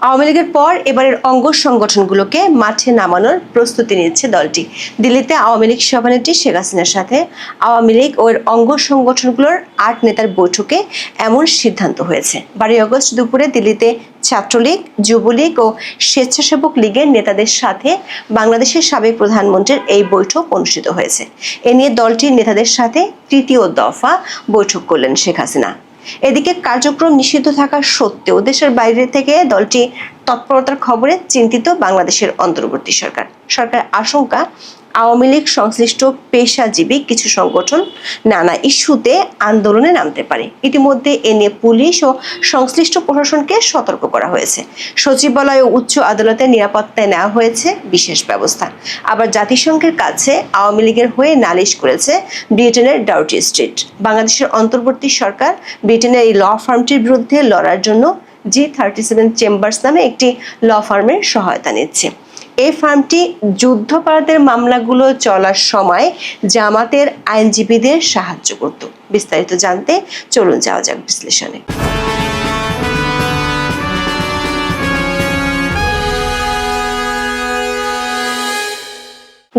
আওয়ামী লীগের পর এবারের অঙ্গ সংগঠনগুলোকে মাঠে নামানোর প্রস্তুতি নিচ্ছে দলটি। দিল্লিতে আওয়ামী লীগ সভানেত্রী শেখ হাসিনার সাথে আওয়ামী লীগ ও এর অঙ্গ সংগঠনগুলোর ৮ নেতার বৈঠকে এমন সিদ্ধান্ত হয়েছে। 12 আগস্ট দুপুরে দিল্লিতে ছাত্রলীগ, যুবলীগ ও স্বেচ্ছাসেবক লীগের নেতাদের সাথে বাংলাদেশের সাবেক প্রধানমন্ত্রীর এই বৈঠক অনুষ্ঠিত হয়েছে। এ নিয়ে দলটির নেতাদের সাথে তৃতীয় দফা বৈঠক করলেন শেখ হাসিনা। এদিকে কার্যক্রম নিষিদ্ধ থাকা সত্ত্বেও দেশের বাইরে থেকে দলটি তৎপরতার খবরে চিন্তিত বাংলাদেশের অন্তর্বর্তী সরকার। সরকার আশঙ্কা আওয়ামী লীগ সংশ্লিষ্ট পেশাজীবী কিছু সংগঠন নানা ইস্যুতে আন্দোলনে নামতে পারে। ইতিমধ্যে এ নিয়ে পুলিশ ও সংশ্লিষ্ট প্রশাসনকে সতর্ক করা হয়েছে। সচিবালয় ও উচ্চ আদালতের নিরাপত্তায় নেওয়া হয়েছে বিশেষ ব্যবস্থা। আবার জাতিসংঘের কাছে আওয়ামী লীগের হয়ে নালিশ করেছে ব্রিটেনের ডাউটি স্ট্রিট। বাংলাদেশের অন্তর্বর্তী সরকার ব্রিটেনের এই ল ফার্মটির বিরুদ্ধে লড়ার জন্য G37 চেম্বার্স নামে একটি ল ফার্মের সহায়তা নিচ্ছে। এই ফার্মটি যুদ্ধাপরাধের মামলাগুলো চলার সময় জামাতের আইনজীবীদের সাহায্য করত। বিস্তারিত জানতে চলুন যাওয়া যাক বিশ্লেষণে।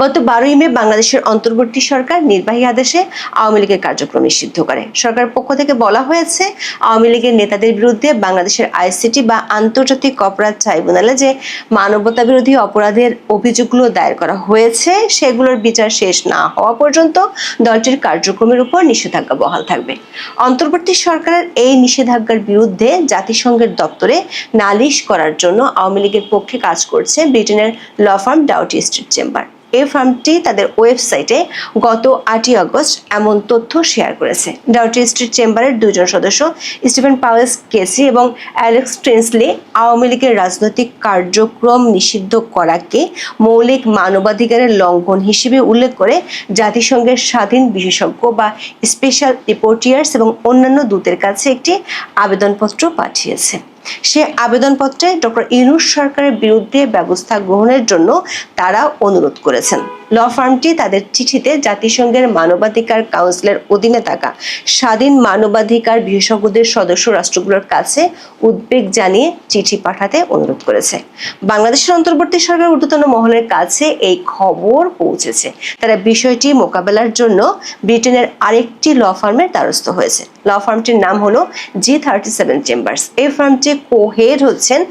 গত 12 মে বাংলাদেশের অন্তর্বর্তী সরকার নির্বাহী আদেশে আওয়ামী লীগের কার্যক্রম নিষিদ্ধ করে। সরকারের পক্ষ থেকে বলা হয়েছে, আওয়ামী লীগের নেতাদের বিরুদ্ধে বাংলাদেশের আইসিটি বা আন্তর্জাতিক অপরাধ ট্রাইব্যুনালে যে মানবতা বিরোধী অপরাধের অভিযোগগুলো দায়ের করা হয়েছে সেগুলোর বিচার শেষ না হওয়া পর্যন্ত দলটির কার্যক্রমের উপর নিষেধাজ্ঞা বহাল থাকবে। অন্তর্বর্তী সরকারের এই নিষেধাজ্ঞার বিরুদ্ধে জাতিসংঘের দপ্তরে নালিশ করার জন্য আওয়ামী লীগের পক্ষে কাজ করছে ব্রিটেনের ল ফার্ম ডাউটি স্ট্রিট চেম্বার। এই ফার্মটি তাদের ওয়েবসাইটে গত 8 আগস্ট এমন তথ্য শেয়ার করেছে। ডাউটি স্ট্রিট চেম্বারের 2 জন সদস্য স্টিফেন পাওয়েলস কেসি এবং অ্যালেক্স ট্রেন্সলি আওয়ামী লীগের রাজনৈতিক কার্যক্রম নিষিদ্ধ করাকে মৌলিক মানবাধিকারের লঙ্ঘন হিসেবে উল্লেখ করে জাতিসংঘের স্বাধীন বিশেষজ্ঞ বা স্পেশাল রিপোর্টিয়ার্স এবং অন্যান্য দূতের কাছে একটি আবেদনপত্র পাঠিয়েছে। সে আবেদনপত্রে ডক্টর ইউনূস সরকারের বিরুদ্ধে ব্যবস্থা গ্রহণের জন্য তারা অনুরোধ করেছেন। ল ফার্মটি তাদের চিঠিতে জাতিসংঘের মানবাধিকার কাউন্সিলের অধীনে থাকা স্বাধীন মানবাধিকার বিশেষজ্ঞদের সদস্য রাষ্ট্রগুলোর কাছে উদ্বেগ জানিয়ে চিঠি পাঠাতে অনুরোধ করেছে। বাংলাদেশের অন্তর্বর্তী সরকার ঊর্ধ্বতন মহলের কাছে এই খবর পৌঁছেছে। তারা বিষয়টি মোকাবেলার জন্য ব্রিটেনের আরেকটি ল ফার্মের দ্বারস্থ হয়েছে। ল ফার্মটির নাম হলো G37 চেম্বার্স। এই ফার্মটি কো-হেড হচ্ছেন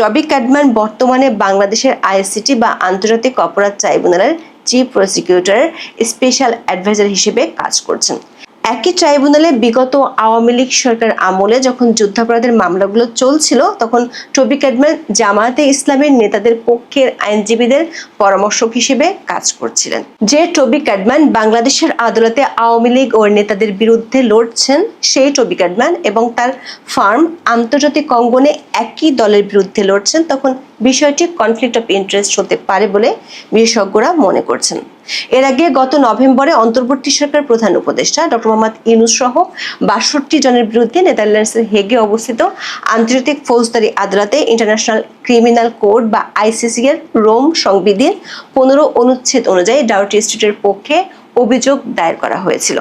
টবি ক্যাডম্যান বর্তমানে বাংলাদেশের আইসিটি বা আন্তর্জাতিক অপরাধ ট্রাইব্যুনালের চিফ প্রসিকিউটরের স্পেশাল অ্যাডভাইজার হিসেবে কাজ করছেন। একই ট্রাইব্যুনালে বিগত আওয়ামী লীগ সরকার আমলে যখন যুদ্ধাপরাধের মামলাগুলো চলছিল তখন টবি ক্যাডম্যান জামায়াতে ইসলামের নেতাদের পক্ষের আইনজীবীদের পরামর্শক হিসেবে কাজ করছিলেন। যে টবি ক্যাডম্যান বাংলাদেশের আদালতে আওয়ামী লীগ ও নেতাদের বিরুদ্ধে লড়ছেন সেই টবি ক্যাডম্যান এবং তার ফার্ম আন্তর্জাতিক অঙ্গনে একই দলের বিরুদ্ধে লড়ছেন, তখন বিষয়টি কনফ্লিক্ট অফ ইন্টারেস্ট হতে পারে বলে বিশেষজ্ঞরা মনে করছেন। এর আগে গত নভেম্বরে অন্তর্বর্তী সরকার প্রধান উপদেষ্টা ডক্টর মোহাম্মদ ইউনূস সহ 62 জনের বিরুদ্ধে নেদারল্যান্ডসের হেগে অবস্থিত আন্তর্জাতিক ফৌজদারি আদালতে ইন্টারন্যাশনাল ক্রিমিনাল কোড বা আইসিসি এর রোম সংবিধির 15 অনুচ্ছেদ অনুযায়ী ডাউটি স্ট্রিটের পক্ষে অভিযোগ দায়ের করা হয়েছিল।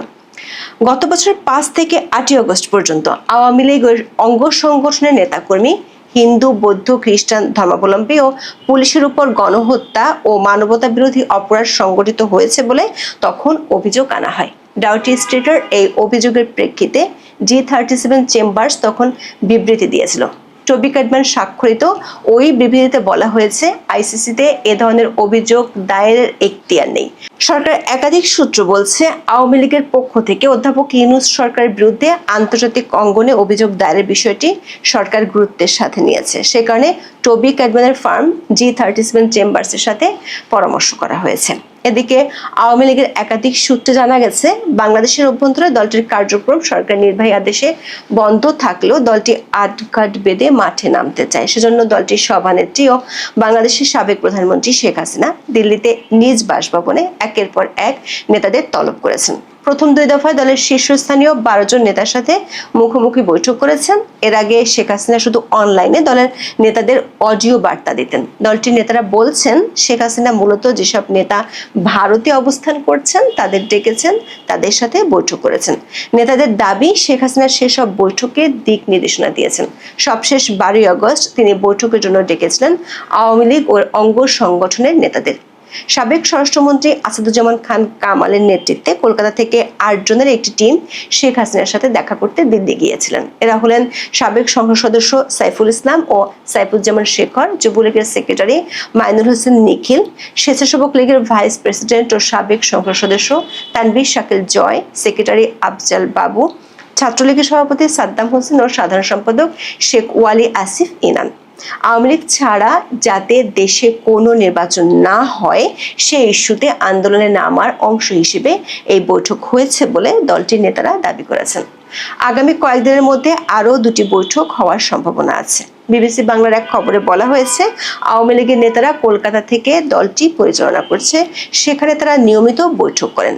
গত বছরের 5 থেকে 8 আগস্ট পর্যন্ত আওয়ামী লীগের অঙ্গ সংগঠনের নেতাকর্মী, হিন্দু, বৌদ্ধ, খ্রিস্টান ধর্মাবলম্বী ও পুলিশের উপর গণহত্যা ও মানবতা বিরোধী অপরাধ সংগঠিত হয়েছে বলে তখন অভিযোগ আনা হয়। ডাউটি স্ট্রিটের এই অভিযোগের প্রেক্ষিতে G37 চেম্বার্স তখন বিবৃতি দিয়েছিল। টবি ক্যাডম্যান স্বাক্ষরিত ওই বিবৃতিতে বলা হয়েছে, আইসিসিতে এ ধরনের অভিযোগ দায়েরের এখতিয়ার নেই। সরকার একাধিক সূত্র বলছে, আওয়ামী লীগের পক্ষ থেকে অধ্যাপক ইউনূস সরকারের বিরুদ্ধে আন্তর্জাতিক অঙ্গনে অভিযোগ দায়েরের বিষয়টি সরকার গুরুত্বের সাথে নিয়েছে। সে কারণে টবি ক্যাডম্যানের ফার্ম G37 চেম্বার্সের সাথে পরামর্শ করা হয়েছে। এদিকে আওয়ামী লীগের একাধিক সূত্রে জানা গেছে, বাংলাদেশের অভ্যন্তরে দলটির কার্যক্রম সরকার নির্বাহী আদেশে বন্ধ থাকলেও দলটি আটঘাট বেঁধে মাঠে নামতে চায়। সেজন্য দলটির সভানেত্রী ও বাংলাদেশের সাবেক প্রধানমন্ত্রী শেখ হাসিনা দিল্লিতে নিজ বাসভবনে একের পর এক নেতাদের তলব করেছেন। প্রথম 2 দফায় দলের শীর্ষস্থানীয় 12 জন নেতার সাথে মুখোমুখি বৈঠক করেছেন। এর আগে শেখ হাসিনা শুধু অনলাইনে দলের নেতাদের অডিও বার্তা দিতেন। দলটির নেতারা বলছেন, শেখ হাসিনা মূলত যেসব নেতা ভারতে অবস্থান করছেন তাদের ডেকেছেন, তাদের সাথে বৈঠক করেছেন। নেতাদের দাবি, শেখ হাসিনা সেসব বৈঠকে দিক নির্দেশনা দিয়েছেন। সবশেষ 12 আগস্ট তিনি বৈঠকের জন্য ডেকেছিলেন আওয়ামী লীগ ও অঙ্গ সংগঠনের নেতাদের। সাবেক স্বরাষ্ট্রমন্ত্রী আসাদুজ্জামান খান কামালের নেতৃত্বে কলকাতা থেকে 8 জনের একটি টিম শেখ হাসিনার সাথে দেখা করতে দিল্লি গিয়েছিলেন। এরা হলেন সাবেক সংসদ সদস্য সাইফুল ইসলাম ও সাইফুজ্জামান শেখর, যুবলীগের সেক্রেটারি মাইনুল হোসেন নিখিল, স্বেচ্ছাসেবক লীগের ভাইস প্রেসিডেন্ট ও সাবেক সংসদ সদস্য তানভীর শাকিল জয়, সেক্রেটারি আফজাল বাবু, ছাত্রলীগের সভাপতি সাদ্দাম হোসেন ও সাধারণ সম্পাদক শেখ ওয়ালি আসিফ ইনান। আওয়ামী লীগ ছাড়া যাতে দেশে কোনো নির্বাচন না হয় সেই ইস্যুতে আন্দোলনে নামার অংশ হিসেবে এই বৈঠক হয়েছে বলে দলটির নেতারা দাবি করেছেন। আগামী কয়েকদিনের মধ্যে আরও 2টি বৈঠক হওয়ার সম্ভাবনা আছে। বিবিসি বাংলার এক খবরে বলা হয়েছে, আওয়ামী লীগের নেতারা কলকাতা থেকে দলটি পরিচালনা করছে, সেখানে তারা নিয়মিত বৈঠক করেন।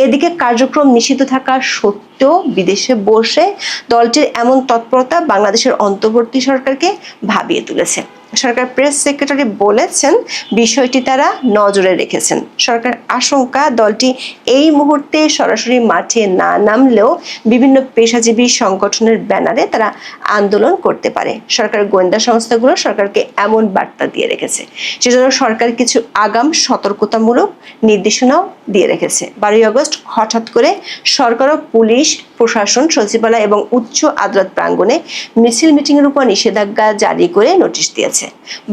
এদিকে কার্যক্রম নিষিদ্ধ থাকা সত্ত্বেও বিদেশে বসে দলটির এমন তৎপরতা বাংলাদেশের অন্তর্বর্তী সরকারকে ভাবিয়ে তুলেছে। সরকার প্রেস সেক্রেটারি বলেছেন, বিষয়টি তারা নজরে রেখেছেন। সরকার আশঙ্কা দলটি এই মুহূর্তে সরাসরি মাঠে না নামলেও বিভিন্ন পেশাজীবী সংগঠনের ব্যানারে তারা আন্দোলন করতে পারে। সরকার গোয়েন্দা সংস্থাগুলো সরকারকে এমন বার্তা দিয়ে রেখেছে, সেজন্য সরকার কিছু আগাম সতর্কতামূলক নির্দেশনাও দিয়ে রেখেছে। 12 আগস্ট হঠাৎ করে সরকার ও পুলিশ প্রশাসন সচিবালয় এবং উচ্চ আদালত প্রাঙ্গণে মিছিল মিটিংয়ের উপর নিষেধাজ্ঞা জারি করে নোটিশ দিয়েছে।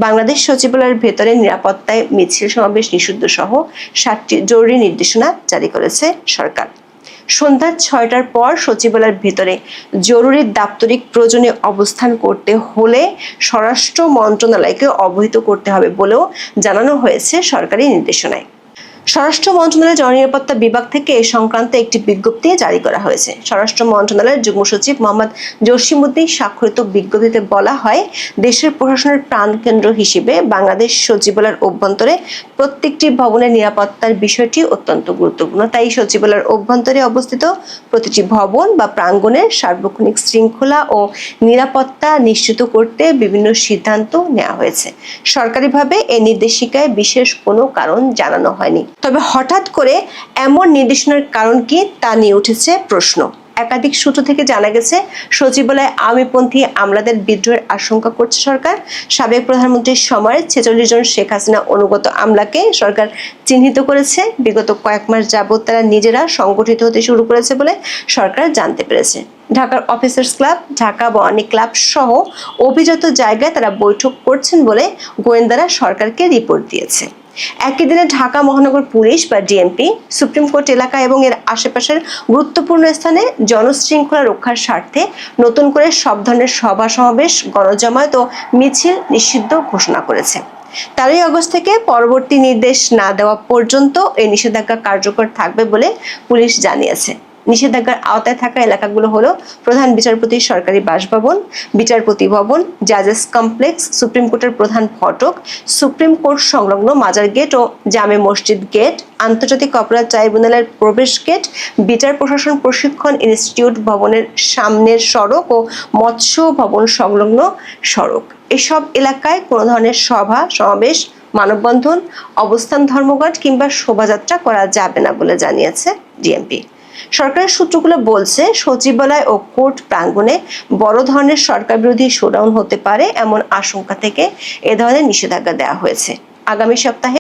বাংলাদেশ সচিবালয়ের ভেতরে নিরাপত্তায় মিছিল সমাবেশ নিষিদ্ধ সহ 7টি জরুরি নির্দেশনা জারি করেছে সরকার। সন্ধ্যা 6টার পর সচিবালয়ের ভেতরে জরুরি দাপ্তরিক প্রয়োজনে অবস্থান করতে হলে স্বরাষ্ট্র মন্ত্রণালয়কে অবহিত করতে হবে বলেও জানানো হয়েছে সরকারি নির্দেশনায়। স্বরাষ্ট্র মন্ত্রণালয়ের জননিরাপত্তা বিভাগ থেকে এ সংক্রান্ত একটি বিজ্ঞপ্তি জারি করা হয়েছে। স্বরাষ্ট্র মন্ত্রণালয়ের যুগ্ম সচিব মোহাম্মদ জসিমউদ্দিন স্বাক্ষরিত বিজ্ঞপ্তিতে বলা হয়, দেশের প্রশাসনের প্রাণকেন্দ্র হিসেবে বাংলাদেশ সচিবালয়ের অভ্যন্তরে প্রত্যেকটি ভবনের নিরাপত্তার বিষয়টি অত্যন্ত গুরুত্বপূর্ণ। তাই সচিবালয়ের অভ্যন্তরে অবস্থিত প্রতিটি ভবন বা প্রাঙ্গণের সার্বক্ষণিক শৃঙ্খলা ও নিরাপত্তা নিশ্চিত করতে বিভিন্ন সিদ্ধান্ত নেওয়া হয়েছে। সরকারিভাবে এই নির্দেশিকায় বিশেষ কোনো কারণ জানানো হয়নি। তবে হঠাৎ করে এমন নির্দেশনার কারণ কি তা নিয়ে উঠেছে প্রশ্ন। একাধিক সূত্র থেকে জানা গেছে, সচিবালয়ে আওয়ামীপন্থী আমলাদের বিদ্রোহের আশঙ্কা করছে সরকার। সাবেক প্রধানমন্ত্রীর সময়ের 46 জন শেখ হাসিনা অনুগত আমলাকে সরকার চিহ্নিত করেছে। বিগত কয়েক মাস যাবৎ তারা নিজেরা সংগঠিত হতে শুরু করেছে বলে সরকার জানতে পেরেছে। ঢাকার officers club, Dhaka Banani club সহ অভিজাত জায়গায় তারা বৈঠক করছেন বলে গোয়েন্দারা সরকারকে রিপোর্ট দিয়েছে। একই দিনে ঢাকা মহানগর পুলিশ বা ডিএমপি সুপ্রিম কোর্ট এলাকা এবং এর আশেপাশের গুরুত্বপূর্ণ স্থানে জনশৃঙ্খলা রক্ষার স্বার্থে নতুন করে সব ধরনের সভা সমাবেশ, গণজমায়েত ও মিছিল নিষিদ্ধ ঘোষণা করেছে। 13 আগস্ট থেকে পরবর্তী নির্দেশ না দেওয়া পর্যন্ত এই নিষেধাজ্ঞা কার্যকর থাকবে বলে পুলিশ জানিয়েছে। নিষেধাজ্ঞার আওতায় থাকা এলাকাগুলো হলো প্রধান বিচারপতির সরকারি বাসভবন, বিচারপতি ভবন, জাজেস কমপ্লেক্স, সুপ্রিম কোর্টের প্রধান ফটক, সুপ্রিম কোর্ট সংলগ্ন মাজার গেট ও জামে মসজিদ গেট, আন্তর্জাতিক অপরাধ ট্রাইব্যুনালের প্রবেশ গেট, বিচার প্রশাসন প্রশিক্ষণ ইনস্টিটিউট ভবনের সামনের সড়ক ও মৎস্য ভবন সংলগ্ন সড়ক। এসব এলাকায় কোনো ধরনের সভা সমাবেশ, মানববন্ধন, অবস্থান ধর্মঘট কিংবা শোভাযাত্রা করা যাবে না বলে জানিয়েছে ডিএমপি। সরকারের সূত্রগুলো বলছে, সচিবালয় ও কোর্ট প্রাঙ্গণে বড় ধরনের সরকার বিরোধী শোডাউন হতে পারে এমন আশঙ্কা থেকে এ ধরনের নিষেধাজ্ঞা দেওয়া হয়েছে। আগামী সপ্তাহে